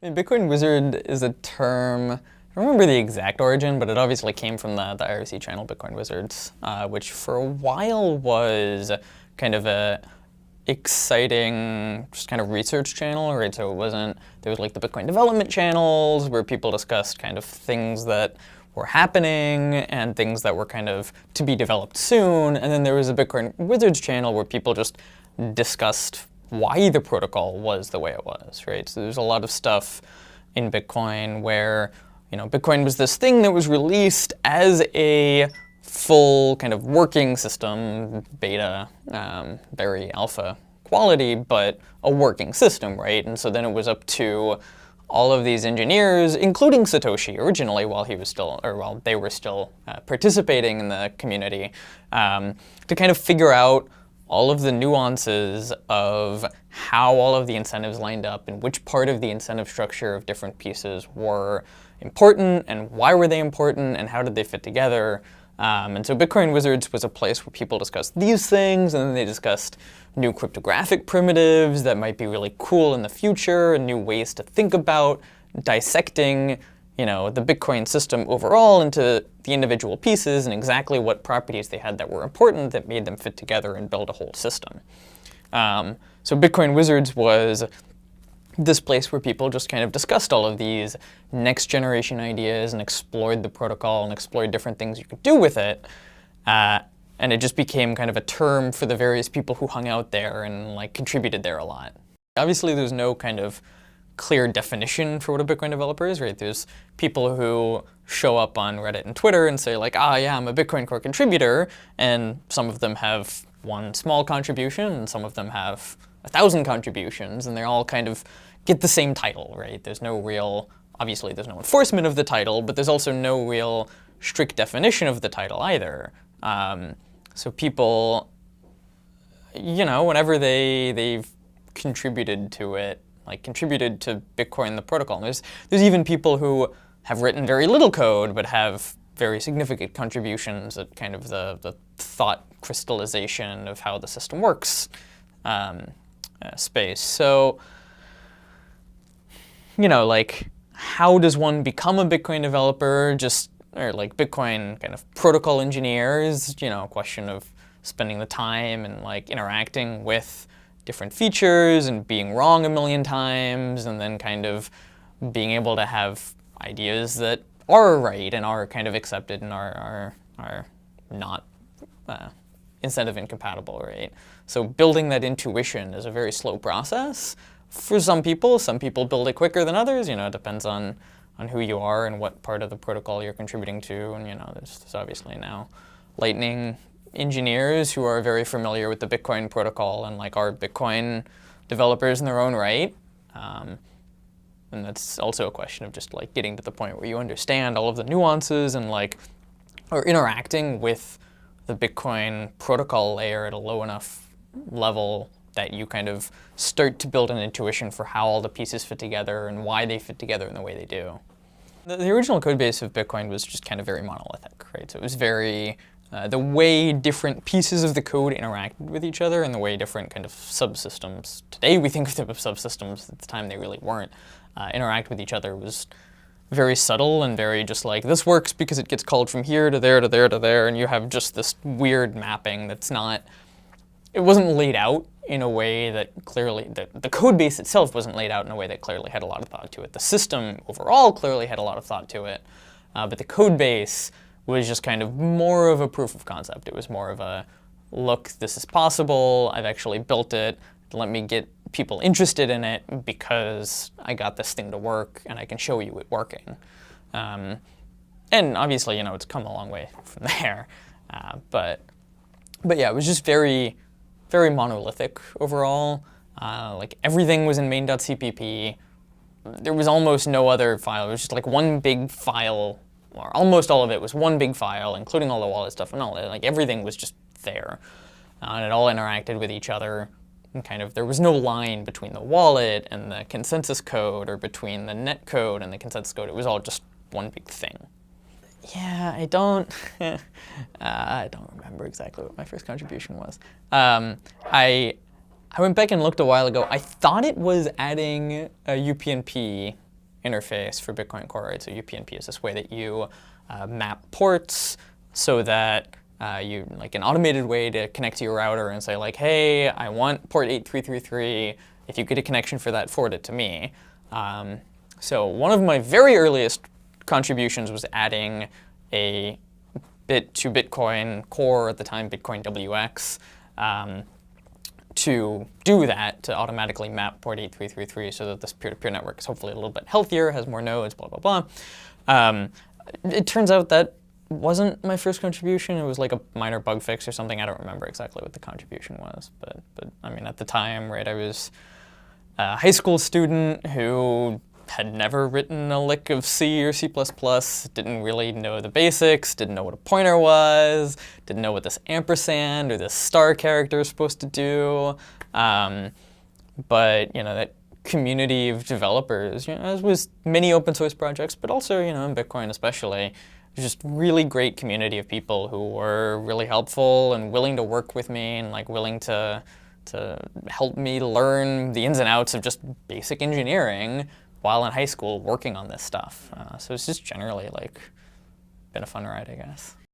Bitcoin wizard is a term, I don't remember the exact origin, but it obviously came from the IRC channel Bitcoin Wizards, which for a while was kind of a exciting just kind of research channel, right? So it wasn't, there was like the Bitcoin development channels where people discussed kind of things that were happening and things that were kind of to be developed soon. And then there was a Bitcoin Wizards channel where people just discussed why the protocol was the way it was, right? So there's a lot of stuff in Bitcoin where, you know, Bitcoin was this thing that was released as a full kind of working system, beta, very alpha quality, but a working system, right? And so then it was up to all of these engineers, including Satoshi originally while he was still, or while they were still participating in the community, to kind of figure out all of the nuances of how all of the incentives lined up and which part of the incentive structure of different pieces were important and why were they important and how did they fit together. And so Bitcoin Wizards was a place where people discussed these things, and then they discussed new cryptographic primitives that might be really cool in the future and new ways to think about dissecting, you know, the Bitcoin system overall into the individual pieces and exactly what properties they had that were important that made them fit together and build a whole system. So Bitcoin Wizards was this place where people just kind of discussed all of these next generation ideas and explored the protocol and explored different things you could do with it. And it just became kind of a term for the various people who hung out there and like contributed there a lot. Obviously, there's no kind of clear definition for what a Bitcoin developer is, right? There's people who show up on Reddit and Twitter and say like, ah, yeah, I'm a Bitcoin Core contributor, and some of them have one small contribution, and some of them have 1,000 contributions, and they all kind of get the same title, right? There's no real, obviously there's no enforcement of the title, but there's also no real strict definition of the title either. So people, you know, whenever they've contributed to it, like contributed to Bitcoin, the protocol. And there's even people who have written very little code, but have very significant contributions at kind of the thought crystallization of how the system works space. So, you know, like, how does one become a Bitcoin developer? Or like Bitcoin kind of protocol engineers, you know, a question of spending the time and like interacting with different features and being wrong a million times, and then kind of being able to have ideas that are right and are kind of accepted and are not incentive incompatible, right? So building that intuition is a very slow process for some people. Some people build it quicker than others. You know, it depends on who you are and what part of the protocol you're contributing to. And you know, there's obviously now Lightning engineers who are very familiar with the Bitcoin protocol and like are Bitcoin developers in their own right. And that's also a question of just like getting to the point where you understand all of the nuances and like are interacting with the Bitcoin protocol layer at a low enough level that you kind of start to build an intuition for how all the pieces fit together and why they fit together in the way they do. The original code base of Bitcoin was just kind of very monolithic, right? So it was very, the way different pieces of the code interacted with each other and the way different kind of subsystems, today we think of them as subsystems, at the time they really weren't, interact with each other was very subtle and very just like, this works because it gets called from here to there to there to there, and you have just this weird mapping that's not, it wasn't laid out in a way that clearly, the code base itself wasn't laid out in a way that clearly had a lot of thought to it. The system overall clearly had a lot of thought to it, but the code base was just kind of more of a proof of concept. It was more of a, look, this is possible, I've actually built it, let me get people interested in it because I got this thing to work and I can show you it working. And obviously, you know, it's come a long way from there. But yeah, it was just very monolithic overall. Like everything was in main.cpp. There was almost no other file. It was just like one big file, or almost all of it was one big file, including all the wallet stuff and all that. Like everything was just there. And it all interacted with each other. And kind of, there was no line between the wallet and the consensus code, or between the net code and the consensus code. It was all just one big thing. Yeah, I don't remember exactly what my first contribution was. I went back and looked a while ago. I thought it was adding a UPnP interface for Bitcoin Core, right? So UPnP is this way that you map ports so that you, like an automated way to connect to your router and say like, hey, I want port 8333. If you get a connection for that, forward it to me. So one of my very earliest contributions was adding a bit to Bitcoin Core, at the time Bitcoin WX, to do that, to automatically map port 8333 so that this peer-to-peer network is hopefully a little bit healthier, has more nodes, blah, blah, blah. It turns out that wasn't my first contribution. It was like a minor bug fix or something. I don't remember exactly what the contribution was. But I mean, at the time, right, I was a high school student who had never written a lick of C or C++, didn't really know the basics, didn't know what a pointer was, didn't know what this ampersand or this star character is supposed to do. But, you know, that community of developers, you know, as with many open source projects, but also, you know, in Bitcoin especially, just really great community of people who were really helpful and willing to work with me and like willing to help me learn the ins and outs of just basic engineering while in high school working on this stuff. So it's just generally like been a fun ride, I guess.